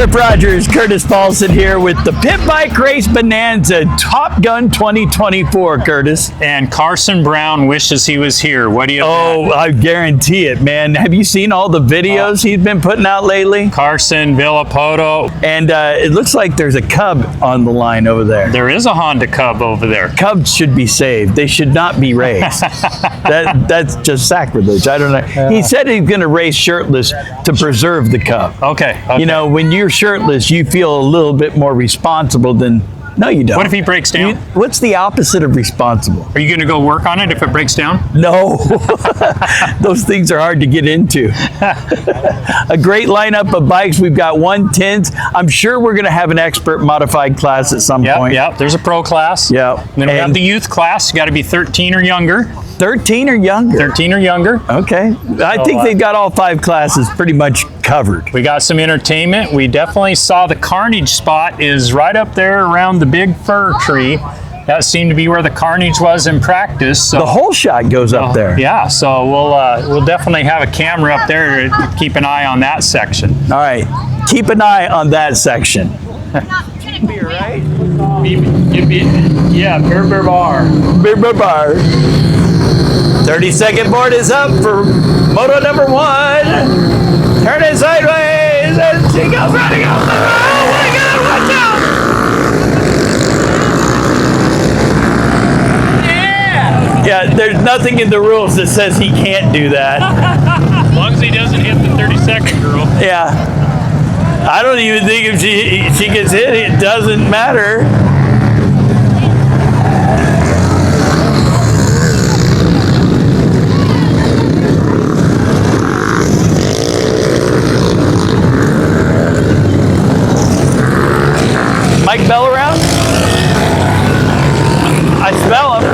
Cliff Rogers, Curtis Paulson here with the Pit Bike Race Bonanza Top Gun 2024, Curtis. And Carson Brown wishes he was here. What do you think? I guarantee it, man. Have you seen all the videos he's been putting out lately? Carson, Villapoto. And it looks like there's a Cub on the line over there. There is a Honda Cub over there. Cubs should be saved. They should not be raced. That's just sacrilege. I don't know. He said he's going to race shirtless to preserve the Cub. Okay. You know, when you're shirtless, you feel a little bit more responsible than... No, you don't. What if he breaks down? What's the opposite of responsible? Are you going to go work on it if it breaks down? No. Those things are hard to get into. A great lineup of bikes. We've got 110s. I'm sure we're going to have an expert modified class at some point. Yeah, there's a pro class. Yeah. Then we have the youth class. You got to be 13 or younger. 13 or younger? 13 or younger. Okay. I think they've got all 5 classes pretty much covered. We got some entertainment. We definitely saw the carnage spot is right up there around the big fir tree. That seemed to be where the carnage was in practice. So. The whole shot goes up there. Yeah, so we'll definitely have a camera up there to keep an eye on that section. All right. Keep an eye on that section. Beer, right? Yeah, BBR. BBR. 30-second board is up for moto number 1. Turn it sideways, and she goes running off the road. Oh my God, watch out! Yeah, there's nothing in the rules that says he can't do that. As long as he doesn't hit the 30-second girl. Yeah. I don't even think if she gets hit, it doesn't matter. Mike Bell around? I smell him.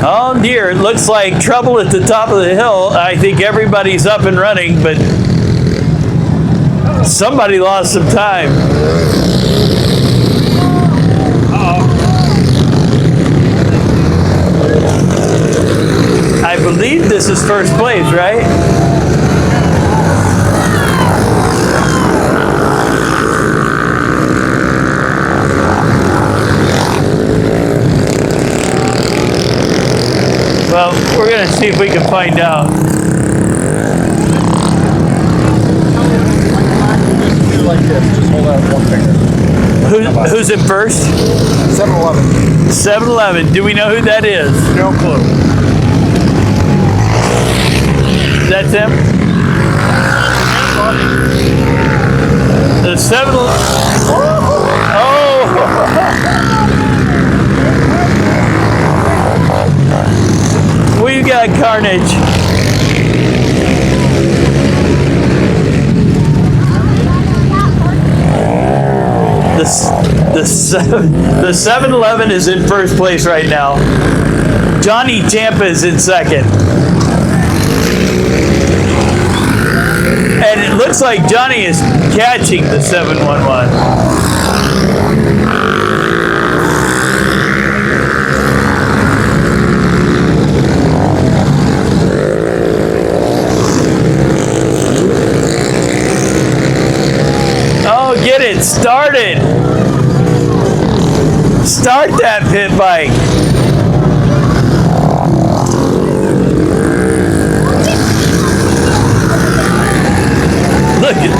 Oh dear, it looks like trouble at the top of the hill. I think everybody's up and running, but somebody lost some time. I believe this is first place, right? Well, we're going to see if we can find out. Like this, just hold out one finger. Who's in first? 7-Eleven. 7-Eleven. Do we know who that is? No clue. That's him? The 7-Eleven. Oh! We've got carnage. The 7-Eleven is in first place right now. Johnny Tampa is in second. And it looks like Johnny is catching the 711. Oh, get it started. Start that pit bike.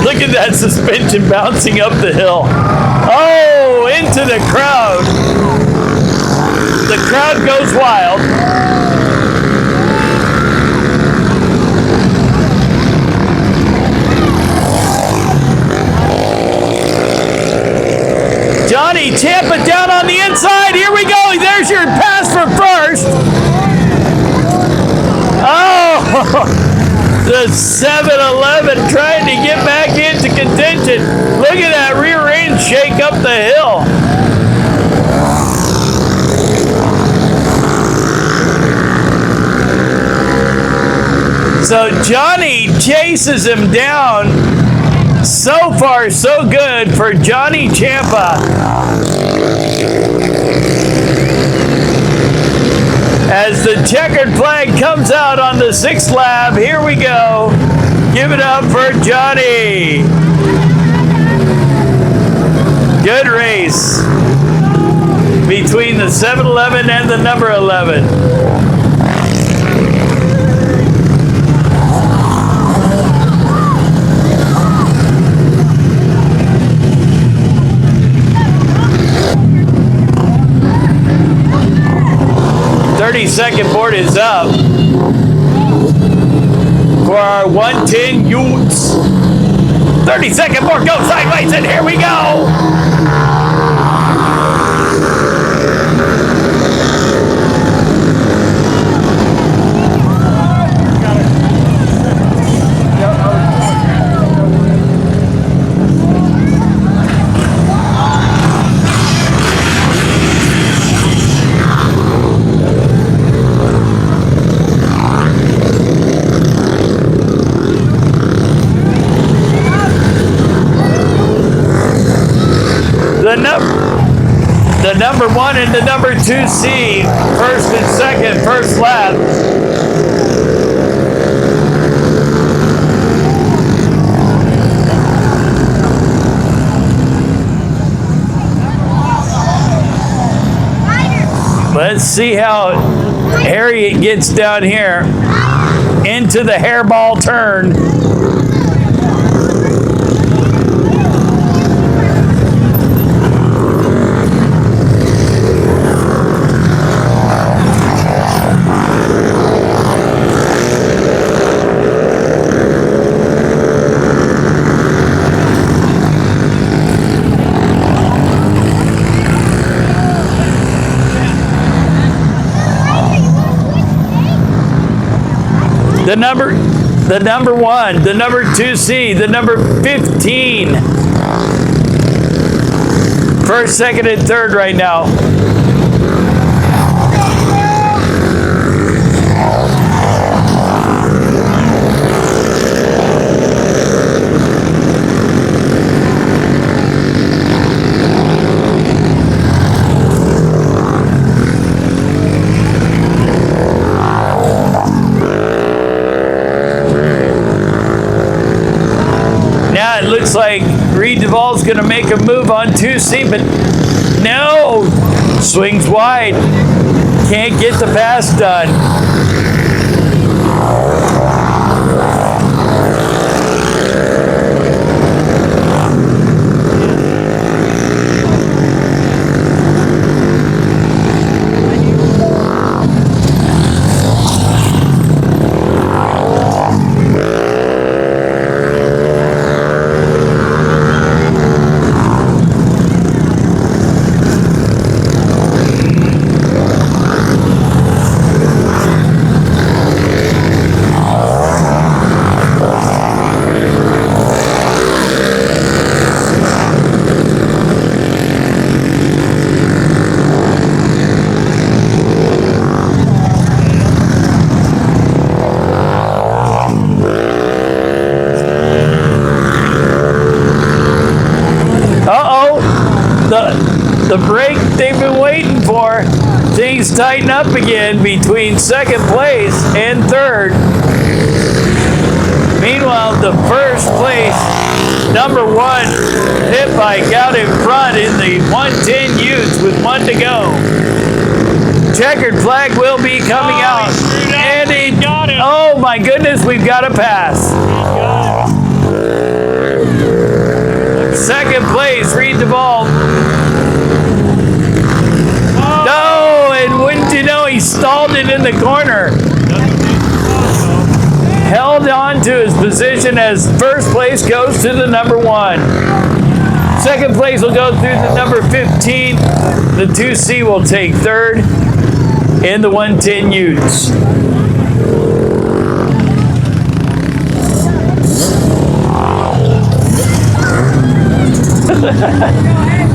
Look at that suspension bouncing up the hill. Oh, into the crowd. The crowd goes wild. Johnny Tampa down on the inside. Here we go. There's your pass for first. Oh! The 7-Eleven trying to get back into contention. Look at that rear end shake up the hill. So Johnny chases him down. So far, so good for Johnny Ciampa. the checkered flag comes out on the 6th lap. Here we go. Give it up for Johnny. Good race between the 7-Eleven and the number 11. Second board is up for our 110 Utes. 32nd board goes sideways, and here we go. The number 1 and the number 2C, first and second, first lap. Let's see how Harriet gets down here into the hairball turn. The number 1, the number 2C, the number 15. First, second, and third right now. It looks like Reed Duvall's going to make a move on 2C, but no! Swings wide. Can't get the pass done. The break they've been waiting for. Things tighten up again between second place and third. Meanwhile, the first place, number 1, hit bike out in front in the 110 Utes with 1 to go. Checkered flag will be coming out. And he got it. Oh my goodness, we've got a pass. Second place, Reed Duvall. No, and wouldn't you know, he stalled it in the corner. Held on to his position as first place goes to the number 1. Second place will go through the number 15. The 2C will take third in the 110 Utes.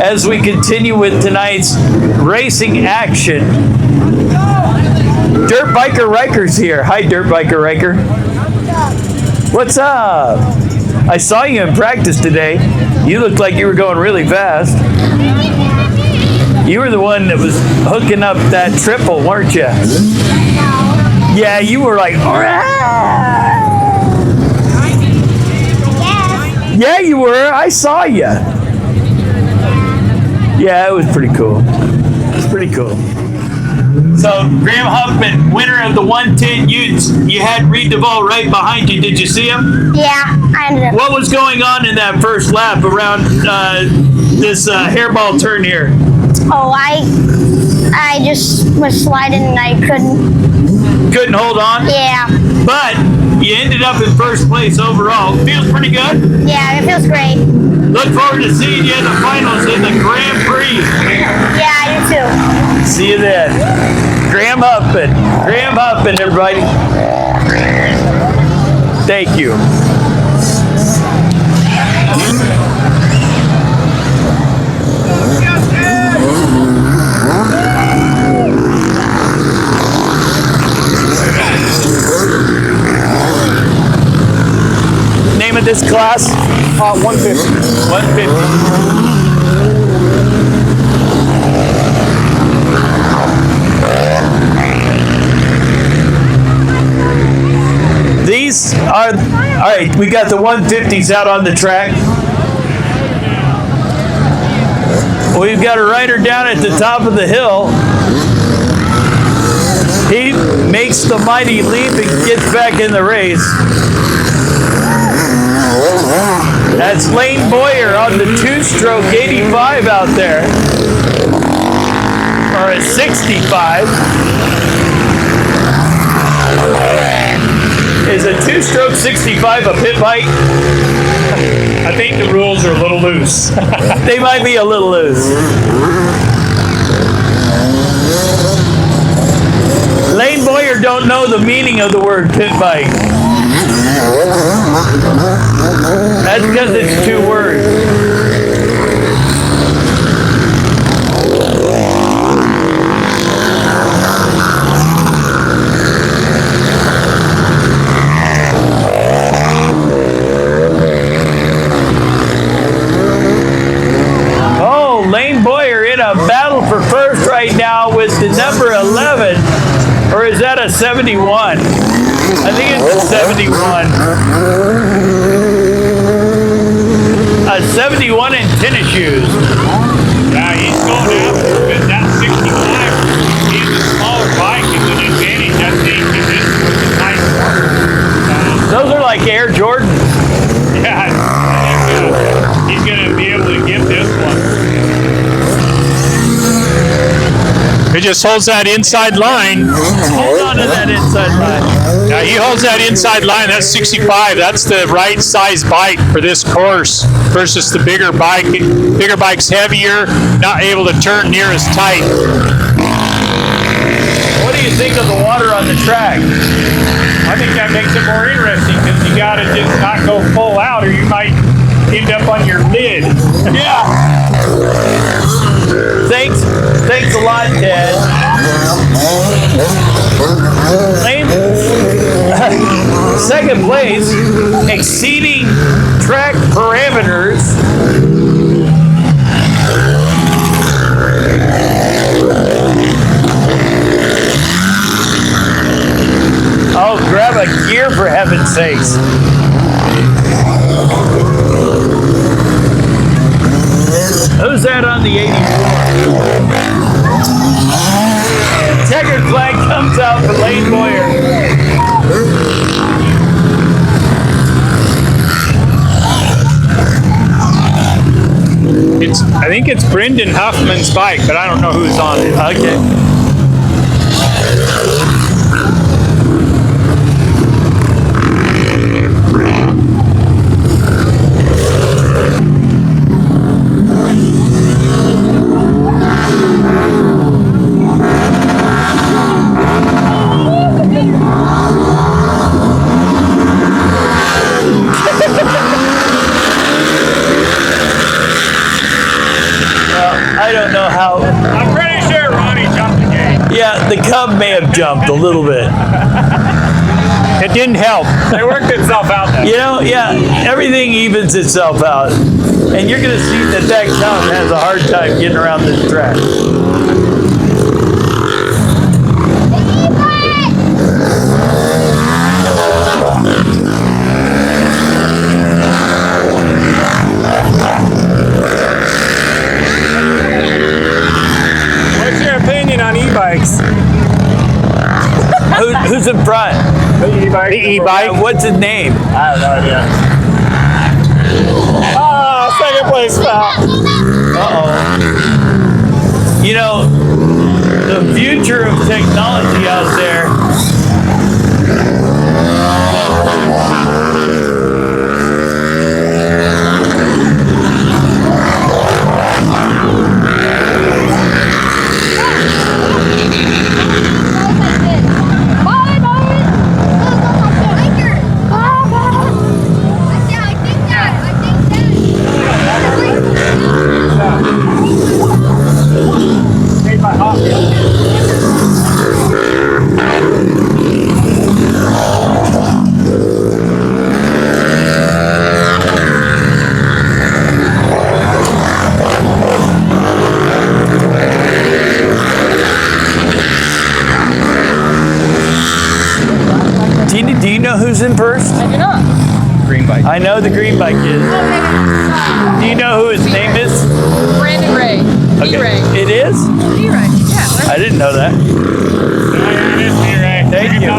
As we continue with tonight's racing action, Dirt Biker Riker's here. Hi, Dirt Biker Riker. What's up? I saw you in practice today. You looked like you were going really fast. You were the one that was hooking up that triple, weren't you? Yeah, you were like, yeah, you were. I saw you. Yeah, it was pretty cool. It was pretty cool. So, Graham Huffman, winner of the 110 Utes. You had Reed Duvall right behind you. Did you see him? Yeah, I ended up. What was going on in that first lap around this hairball turn here? Oh, I just was sliding and I couldn't hold on? Yeah. But you ended up in first place overall. Feels pretty good? Yeah, it feels great. Look forward to seeing you in the finals in the Grand Prix. Yeah, you too. See you then. Graham Huffman, everybody. Thank you. Name of this class? 150. 150. These are, all right, we got the 150s out on the track. We've got a rider down at the top of the hill. He makes the mighty leap and gets back in the race. That's Lane Boyer on the two-stroke 85 out there. Or a 65. Is a two-stroke 65 a pit bike? I think the rules are a little loose. They might be a little loose. Lane Boyer don't know the meaning of the word pit bike. That's because it's two words. Battle for first right now with the number 11, or is that a 71? I think it's a 71. A 71 in tennis shoes. Yeah, he's going after it. That 65 is a smaller bike. It's an advantage, I think, in this nice one. Those are like Air Jordans. Yeah, he's going to be able to get this one. He just holds that inside line. Hold on to that inside line. Yeah, he holds that inside line. That's 65. That's the right size bike for this course versus the bigger bike. Bigger bike's heavier, not able to turn near as tight. What do you think of the water on the track? I think that makes it more interesting because you got to just not go full out or you might end up on your lid. Yeah. Thanks a lot, Ted. Second place, exceeding track parameters. Oh, grab a gear for heaven's sakes. Who's that on the 84? Checkered flag comes out for Lane Boyer. I think it's Brendan Huffman's bike, but I don't know who's on it. Okay. I don't know how. I'm pretty sure Ronnie jumped the gate. Yeah, the Cub may have jumped a little bit. It didn't help. It worked itself out then. You know, yeah, everything evens itself out. And you're going to see that that count has a hard time getting around this track. What's your opinion on e-bikes? Who's in front? The e-bike. What's his name? I have no idea. Oh, second place foul. Uh-oh. You know, the future of technology out there. Do you know who's in first? I do not. Green bike. I know the green bike is. Do you know who his name is? Brandon Ray. Okay. B-Ray. It is? B-Ray. Yeah. I didn't know that. Thank you.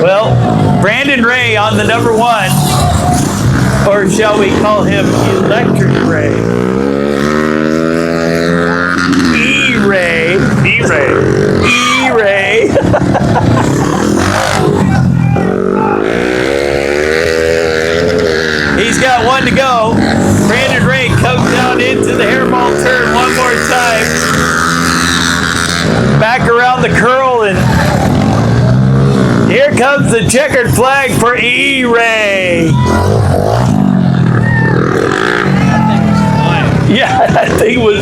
Well, Brandon Ray on the number one, or shall we call him Electric Ray? E-Ray. E-Ray. E-Ray. He's got one to go. Brandon Ray comes down into the hairball turn one more time. Back around the curl, and here comes the checkered flag for E-Ray. Yeah, that thing was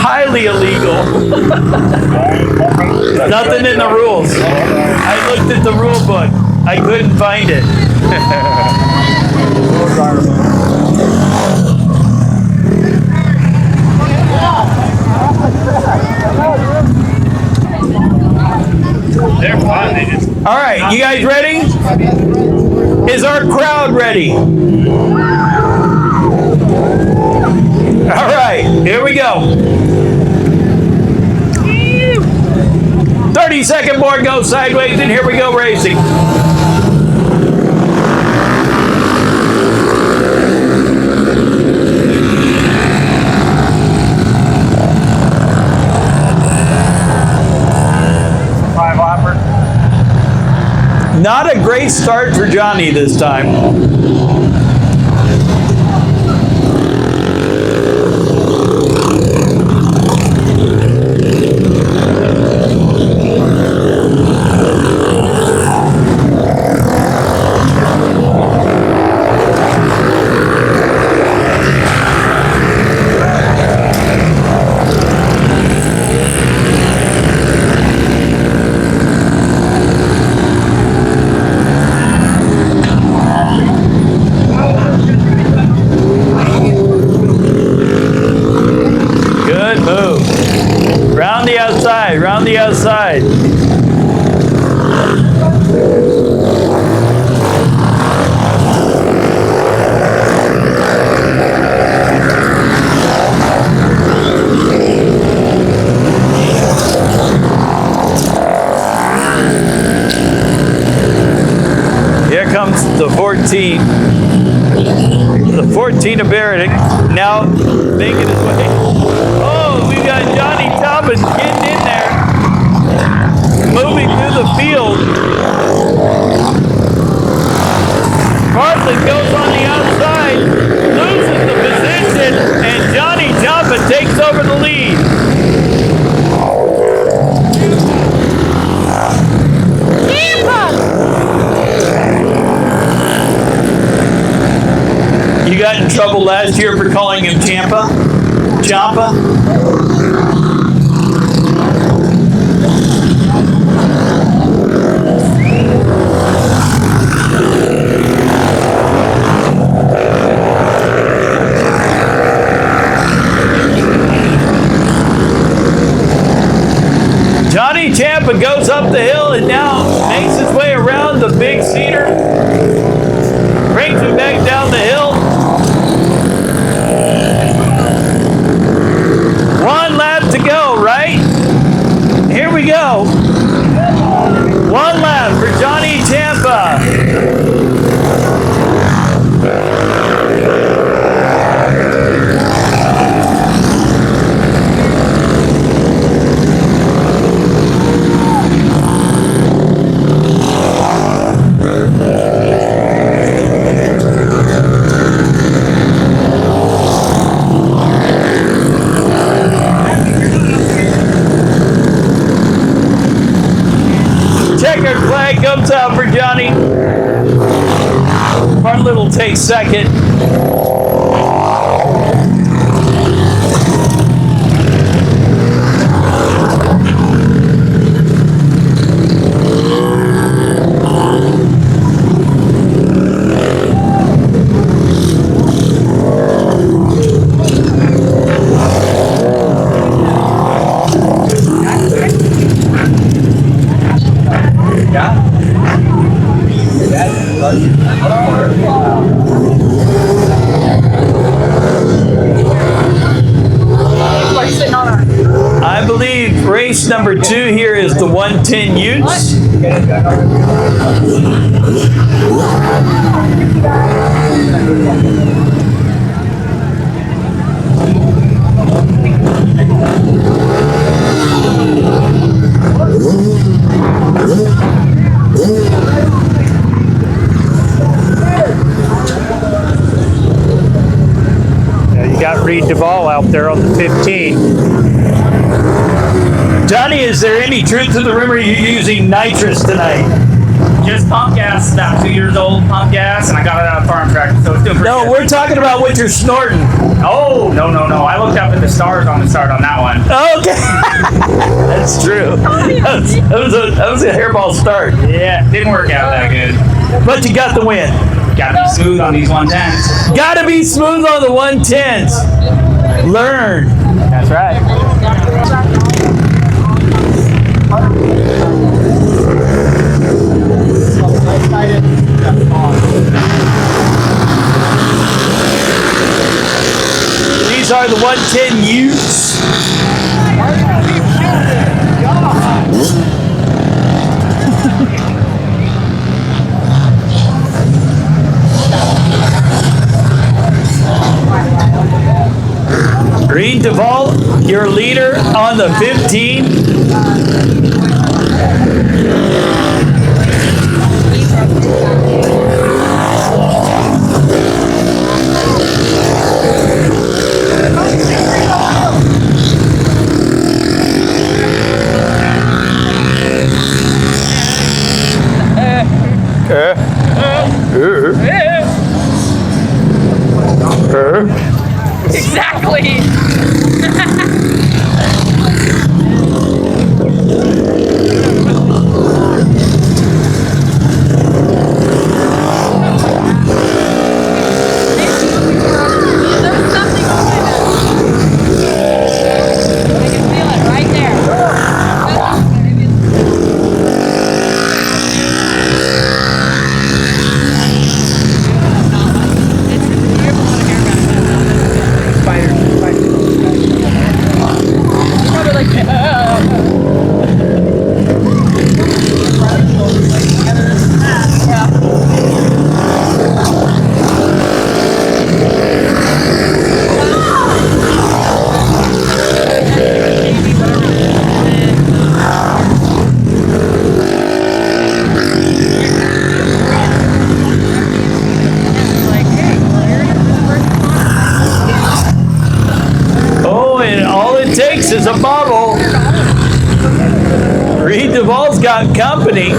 highly illegal. Nothing in the rules. I looked at the rule book. I couldn't find it. They're fun. They just... All right, you guys ready? Is our crowd ready? All right, here we go. 30-second board goes sideways, and here we go racing. Not a great start for Johnny this time. Round the outside. Here comes the 14. The 14 of Barrett now making his way. Oh, we got Johnny Toppin getting in there. Moving through the field. Bartlett goes on the outside, loses the position, and Johnny Toppin takes over the lead. got in trouble last year for calling him Champa? Johnny Champa goes up the hill and now makes his way around the big cedar. Brings him back down the hill. One lap to go, right? Here we go. One lap for Johnny Champa. Checkered flag comes out for Johnny. Bartlett will take second. I believe race number 2 here is the 110 Utes. You got Reed Duvall out there on the 15. Johnny, is there any truth to the rumor you're using nitrous tonight? Just pump gas, about 2 years old pump gas, and I got it out of farm tractor, so it's doing pretty No, good. we're talking about what you're snorting. Oh, no. I looked up at the stars on the start on that one. Okay. That's true. That was a hairball start. Yeah, didn't work out that good. But you got the win. Gotta be smooth on these 110s. Gotta be smooth on the 110s. Learn. That's right. These are the 110 Utes. Reed Duvall, your leader on the 15. Exactly. Is a bubble. Reed Duvall's got company.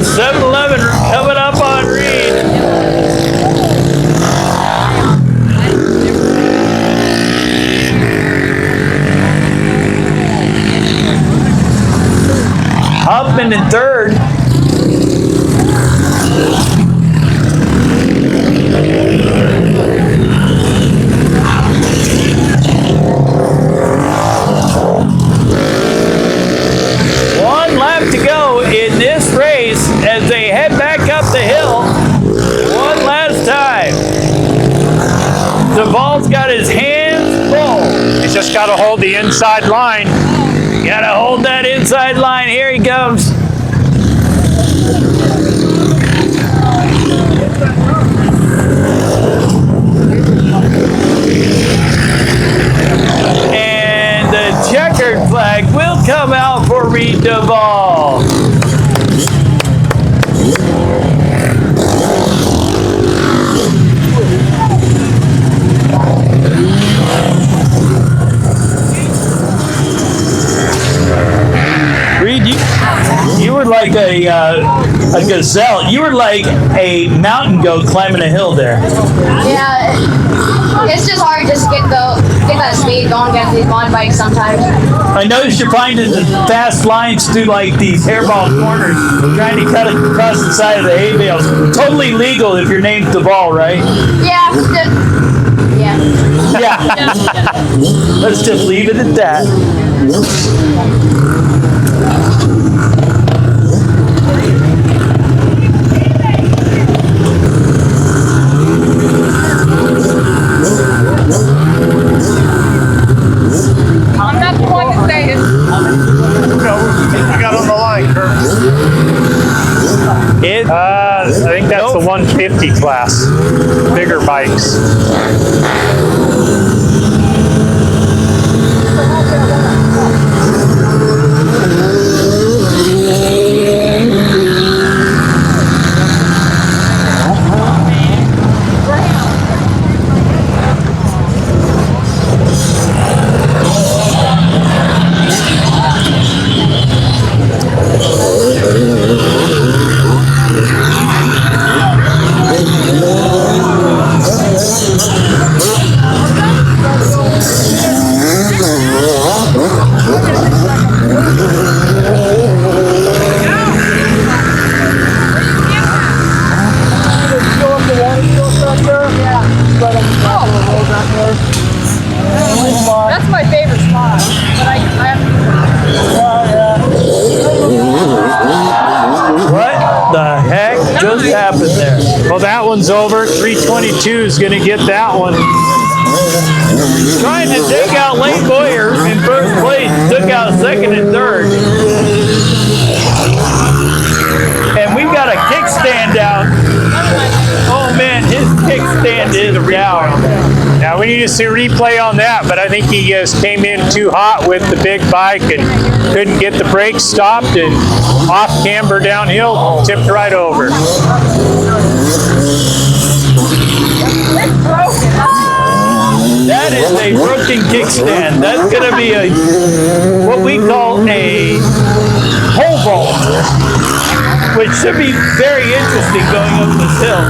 7-Eleven coming up on Reed. Huffman in third. One lap to go in this race as they head back up the hill. One last time. Duvall's got his hands full. He's just got to hold the inside line. Gotta hold that inside line. Here he goes. And the checkered flag will come out for Reed Duvall. Reed, you were like a gazelle. You were like a mountain goat climbing a hill there. Yeah, it's just hard just to get that speed going against these mountain bikes sometimes. I noticed you're finding the fast lines through like these hairball corners, trying to cut across the side of the hay bales. Totally legal if your name's Duvall, right? Yeah. Yeah. Yeah. Let's just leave it at that. I'm not the one to say it. You got on the line, Kurt. I think that's the 150 class. Bigger bikes. That's my favorite spot. But I have What the heck just happened there? Well, that one's over. 322 is going to get that one. Trying to take out Lane Boyer in first place, took out second and third. And we've got a kickstand down. Oh man, his kickstand is down. Now we need to see a replay on that, but I think he just came in too hot with the big bike and couldn't get the brakes stopped and off camber downhill, tipped right over. That is a broken kickstand. That's going to be what we call a pole vault, which should be very interesting going up this hill.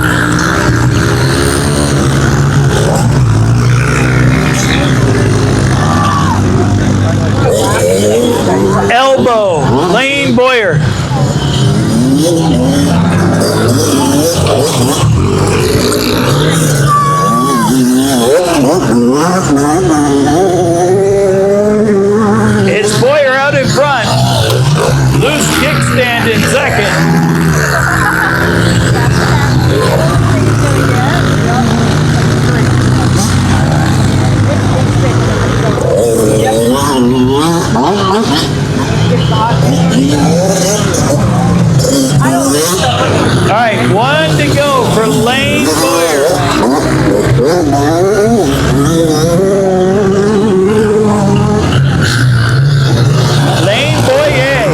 Elbow, Lane Boyer. It's Boyer out in front. Loose kickstand in second. All right, one to go for Lane Boyer. Lane Boyer.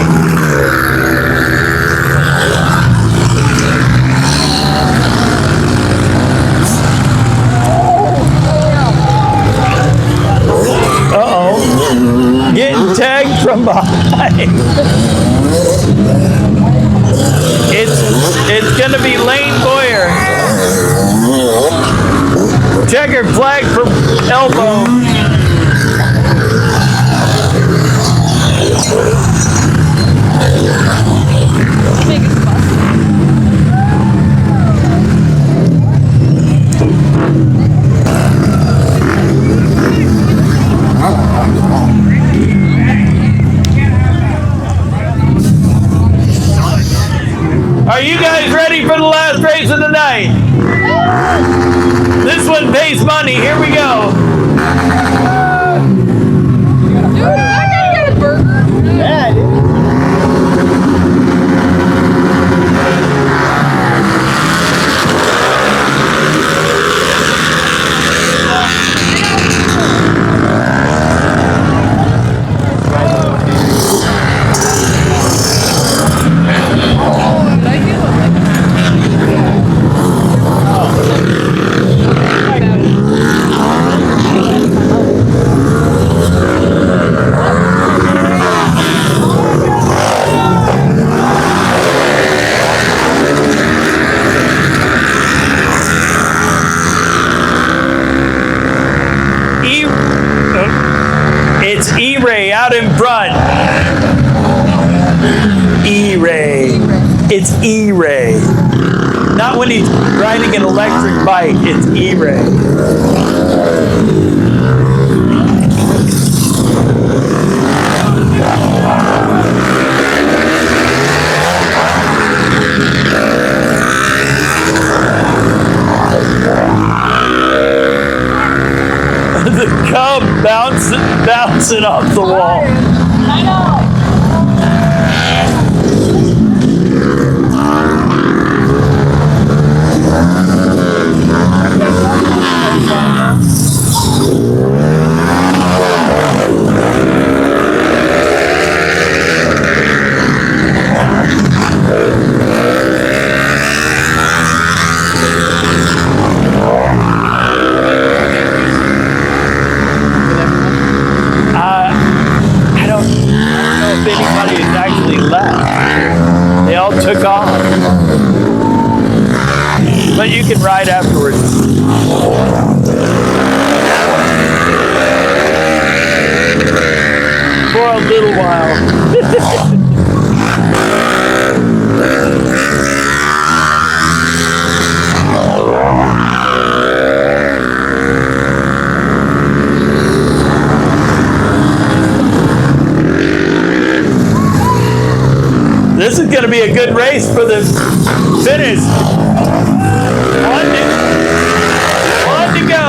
It's going to be Lane Boyer. Checkered flag for elbow. Are you guys ready for the last race of the night? This one pays money. Here we go. Dude, I gotta get a burger. Yeah, dude. It's E-Ray out in front. E-Ray. It's E-Ray. Not when he's riding an electric bike. It's E-Ray. The Cub bouncing off the wall. I know. Anybody has actually left. They all took off. But you can ride afterwards. For a little while. This is going to be a good race for the finish. One to go.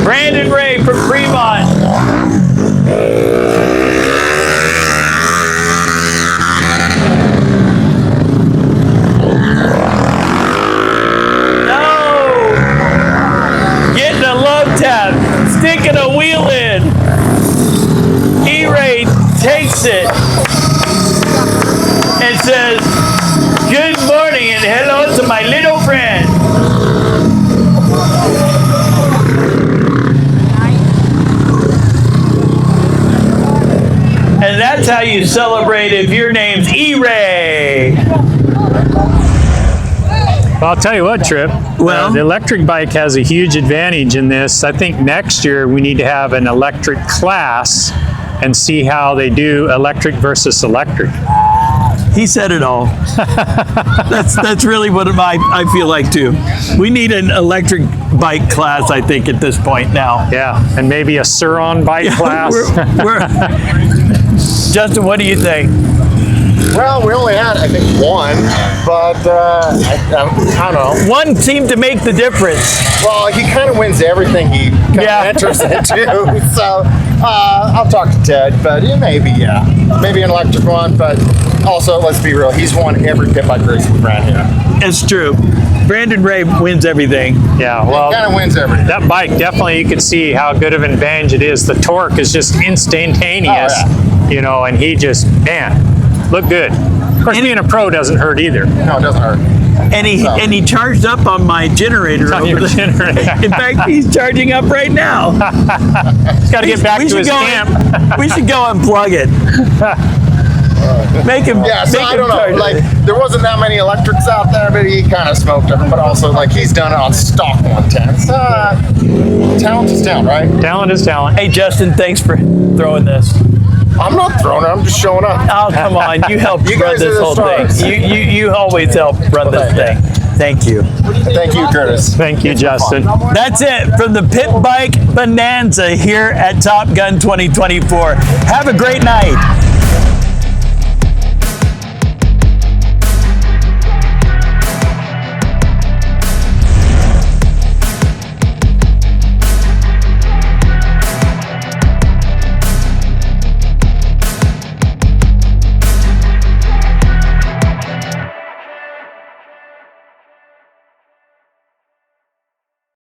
Brandon Ray from Fremont. No. Getting a love tap. Sticking a wheel in. E-Ray takes it and says, "Good morning and hello to my little friend." And that's how you celebrate if your name's E-Ray. Well, I'll tell you what, Trip. Well, the electric bike has a huge advantage in this. I think next year we need to have an electric class and see how they do electric versus electric. He said it all. That's really what I feel like too. We need an electric bike class, I think, at this point now. Yeah, and maybe a Sur-on bike class. Justin, what do you think? Well, we only had, I think, one, but I don't know. One seemed to make the difference. Well, he kind of wins everything he kind of enters into, so I'll talk to Ted, but maybe an electric one, but also, let's be real, he's won every pit bike race we've ran here. It's true. Brandon Ray wins everything. Yeah, well, he kind of wins everything. that bike, definitely you can see how good of an advantage it is. The torque is just instantaneous, you know, and he just, man, look good. Of course, being a pro doesn't hurt either. No, it doesn't hurt. And he charged up on my generator. On your generator. In fact, he's charging up right now. He's got to get back to his camp. We should go unplug it. Make him. Yeah, so make I him don't know. charge Like, it. there wasn't that many electrics out there, but he kind of smoked them. But also, like, he's done it on stock 110s. Talent is talent, right? Talent is talent. Hey, Justin, thanks for throwing this. I'm not throwing it. I'm just showing up. Oh, come on. You helped You run guys are this the whole thing. stars. You always help run this thing. Thank you. Thank you, Curtis. Thank you, Justin. That's it from the Pit Bike Bonanza here at Top Gun 2024. Have a great night.